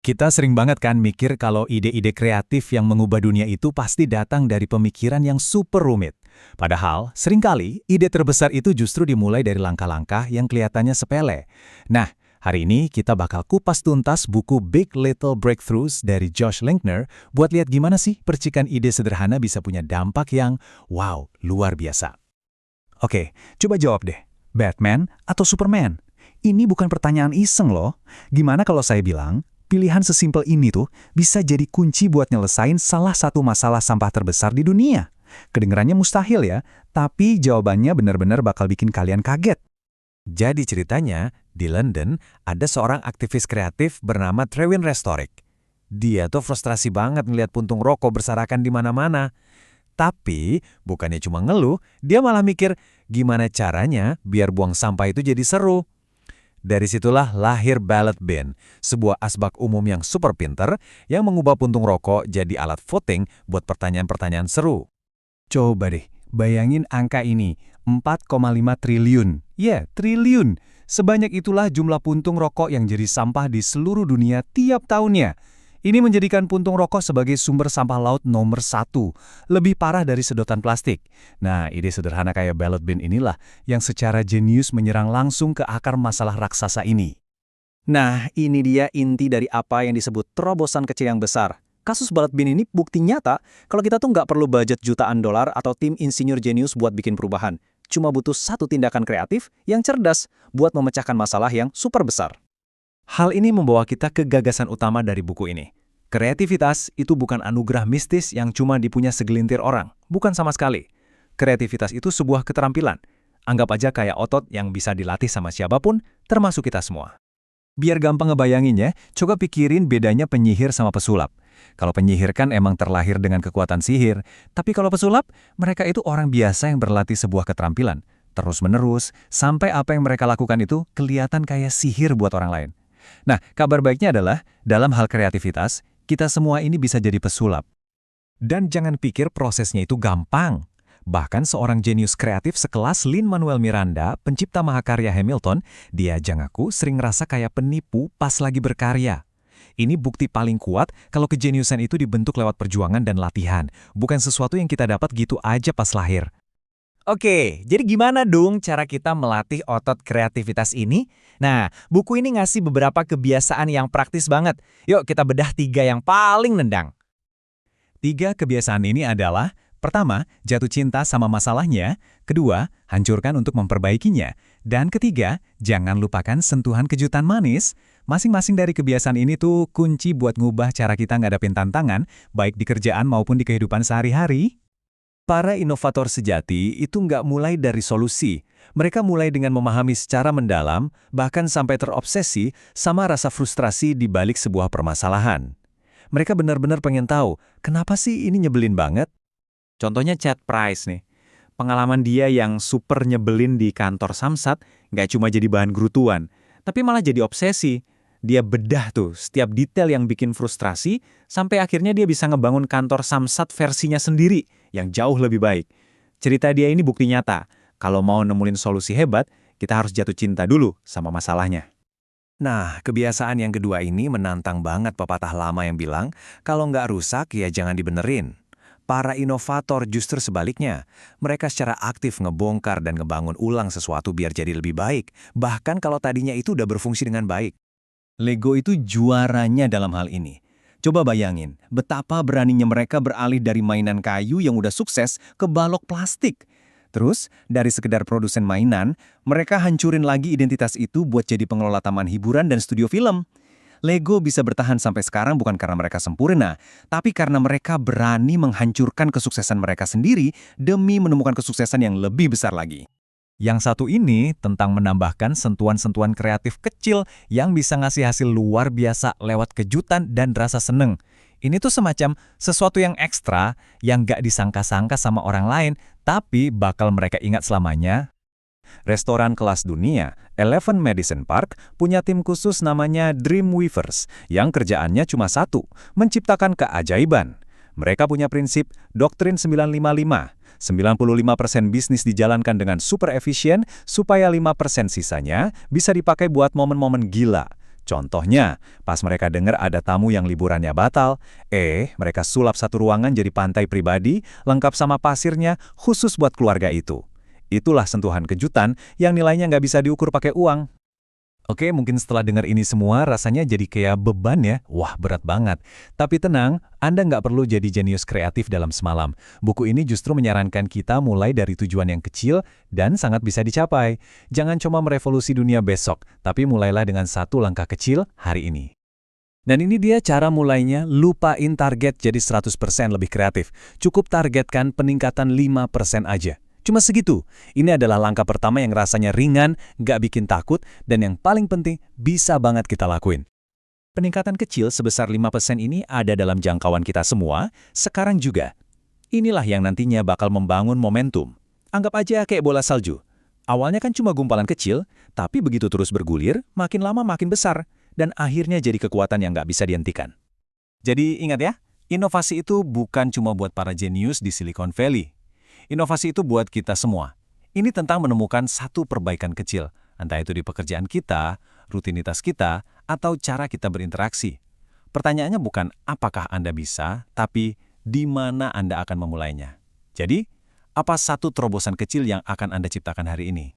Kita sering banget kan mikir kalau ide-ide kreatif yang mengubah dunia itu pasti datang dari pemikiran yang super rumit. Padahal, seringkali ide terbesar itu justru dimulai dari langkah-langkah yang kelihatannya sepele. Nah, hari ini kita bakal kupas tuntas buku Big Little Breakthroughs dari Josh Linkner buat lihat gimana sih percikan ide sederhana bisa punya dampak yang, wow, luar biasa. Oke, coba jawab deh. Batman atau Superman? Ini bukan pertanyaan iseng loh. Gimana kalau saya bilang, pilihan sesimpel ini tuh bisa jadi kunci buat nyelesain salah satu masalah sampah terbesar di dunia. Kedengarannya mustahil ya, tapi jawabannya benar-benar bakal bikin kalian kaget. Jadi ceritanya, di London ada seorang aktivis kreatif bernama Trewin Restorik. Dia tuh frustrasi banget ngeliat puntung rokok berserakan di mana-mana. Tapi, bukannya cuma ngeluh, dia malah mikir gimana caranya biar buang sampah itu jadi seru. Dari situlah lahir Ballot Bin, sebuah asbak umum yang super pinter yang mengubah puntung rokok jadi alat voting buat pertanyaan-pertanyaan seru. Coba deh, bayangin angka ini, 4,5 triliun. Ya, triliun. Sebanyak itulah jumlah puntung rokok yang jadi sampah di seluruh dunia tiap tahunnya. Ini menjadikan puntung rokok sebagai sumber sampah laut nomor 1, lebih parah dari sedotan plastik. Nah, ide sederhana kayak ballot bin inilah yang secara jenius menyerang langsung ke akar masalah raksasa ini. Nah, ini dia inti dari apa yang disebut terobosan kecil yang besar. Kasus ballot bin ini bukti nyata kalau kita tuh nggak perlu budget jutaan dolar atau tim insinyur jenius buat bikin perubahan. Cuma butuh satu tindakan kreatif yang cerdas buat memecahkan masalah yang super besar. Hal ini membawa kita ke gagasan utama dari buku ini. Kreativitas itu bukan anugerah mistis yang cuma dipunya segelintir orang. Bukan sama sekali. Kreativitas itu sebuah keterampilan. Anggap aja kayak otot yang bisa dilatih sama siapapun, termasuk kita semua. Biar gampang ngebayanginnya, coba pikirin bedanya penyihir sama pesulap. Kalau penyihir kan emang terlahir dengan kekuatan sihir, tapi kalau pesulap, mereka itu orang biasa yang berlatih sebuah keterampilan. Terus-menerus, sampai apa yang mereka lakukan itu kelihatan kayak sihir buat orang lain. Nah, kabar baiknya adalah, dalam hal kreativitas, kita semua ini bisa jadi pesulap. Dan jangan pikir prosesnya itu gampang. Bahkan seorang jenius kreatif sekelas Lin-Manuel Miranda, pencipta mahakarya Hamilton, dia aja ngaku sering ngerasa kayak penipu pas lagi berkarya. Ini bukti paling kuat kalau kejeniusan itu dibentuk lewat perjuangan dan latihan, bukan sesuatu yang kita dapat gitu aja pas lahir. Oke, jadi gimana dong cara kita melatih otot kreativitas ini? Nah, buku ini ngasih beberapa kebiasaan yang praktis banget. Yuk kita bedah 3 yang paling nendang. 3 kebiasaan ini adalah, pertama, jatuh cinta sama masalahnya, kedua, hancurkan untuk memperbaikinya, dan ketiga, jangan lupakan sentuhan kejutan manis. Masing-masing dari kebiasaan ini tuh kunci buat ngubah cara kita ngadapin tantangan, baik di kerjaan maupun di kehidupan sehari-hari. Para inovator sejati itu nggak mulai dari solusi. Mereka mulai dengan memahami secara mendalam, bahkan sampai terobsesi sama rasa frustrasi di balik sebuah permasalahan. Mereka benar-benar pengen tahu, kenapa sih ini nyebelin banget? Contohnya Chad Price nih. Pengalaman dia yang super nyebelin di kantor Samsat nggak cuma jadi bahan gerutuan, tapi malah jadi obsesi. Dia bedah tuh setiap detail yang bikin frustrasi, sampai akhirnya dia bisa ngebangun kantor Samsat versinya sendiri, yang jauh lebih baik. Cerita dia ini bukti nyata, kalau mau nemuin solusi hebat, kita harus jatuh cinta dulu sama masalahnya. Nah, kebiasaan yang kedua ini menantang banget pepatah lama yang bilang, kalau nggak rusak ya jangan dibenerin. Para inovator justru sebaliknya, mereka secara aktif ngebongkar dan ngebangun ulang sesuatu biar jadi lebih baik, bahkan kalau tadinya itu udah berfungsi dengan baik. Lego itu juaranya dalam hal ini. Coba bayangin, betapa beraninya mereka beralih dari mainan kayu yang udah sukses ke balok plastik. Terus, dari sekedar produsen mainan, mereka hancurin lagi identitas itu buat jadi pengelola taman hiburan dan studio film. Lego bisa bertahan sampai sekarang bukan karena mereka sempurna, tapi karena mereka berani menghancurkan kesuksesan mereka sendiri demi menemukan kesuksesan yang lebih besar lagi. Yang satu ini tentang menambahkan sentuhan-sentuhan kreatif kecil yang bisa ngasih hasil luar biasa lewat kejutan dan rasa seneng. Ini tuh semacam sesuatu yang ekstra yang gak disangka-sangka sama orang lain, tapi bakal mereka ingat selamanya. Restoran kelas dunia, Eleven Madison Park, punya tim khusus namanya Dreamweavers, yang kerjaannya cuma satu, menciptakan keajaiban. Mereka punya prinsip Doktrin 955. 95% bisnis dijalankan dengan super efisien, supaya 5% sisanya bisa dipakai buat momen-momen gila. Contohnya, pas mereka dengar ada tamu yang liburannya batal, mereka sulap satu ruangan jadi pantai pribadi, lengkap sama pasirnya, khusus buat keluarga itu. Itulah sentuhan kejutan yang nilainya nggak bisa diukur pakai uang. Oke, mungkin setelah dengar ini semua, rasanya jadi kayak beban ya. Wah, berat banget. Tapi tenang, Anda nggak perlu jadi jenius kreatif dalam semalam. Buku ini justru menyarankan kita mulai dari tujuan yang kecil dan sangat bisa dicapai. Jangan cuma merevolusi dunia besok, tapi mulailah dengan satu langkah kecil hari ini. Dan ini dia cara mulainya, lupain target jadi 100% lebih kreatif. Cukup targetkan peningkatan 5% aja. Cuma segitu. Ini adalah langkah pertama yang rasanya ringan, nggak bikin takut, dan yang paling penting, bisa banget kita lakuin. Peningkatan kecil sebesar 5% ini ada dalam jangkauan kita semua, sekarang juga. Inilah yang nantinya bakal membangun momentum. Anggap aja kayak bola salju. Awalnya kan cuma gumpalan kecil, tapi begitu terus bergulir, makin lama makin besar, dan akhirnya jadi kekuatan yang nggak bisa dihentikan. Jadi ingat ya, inovasi itu bukan cuma buat para jenius di Silicon Valley. Inovasi itu buat kita semua. Ini tentang menemukan satu perbaikan kecil, entah itu di pekerjaan kita, rutinitas kita, atau cara kita berinteraksi. Pertanyaannya bukan apakah Anda bisa, tapi di mana Anda akan memulainya. Jadi, apa satu terobosan kecil yang akan Anda ciptakan hari ini?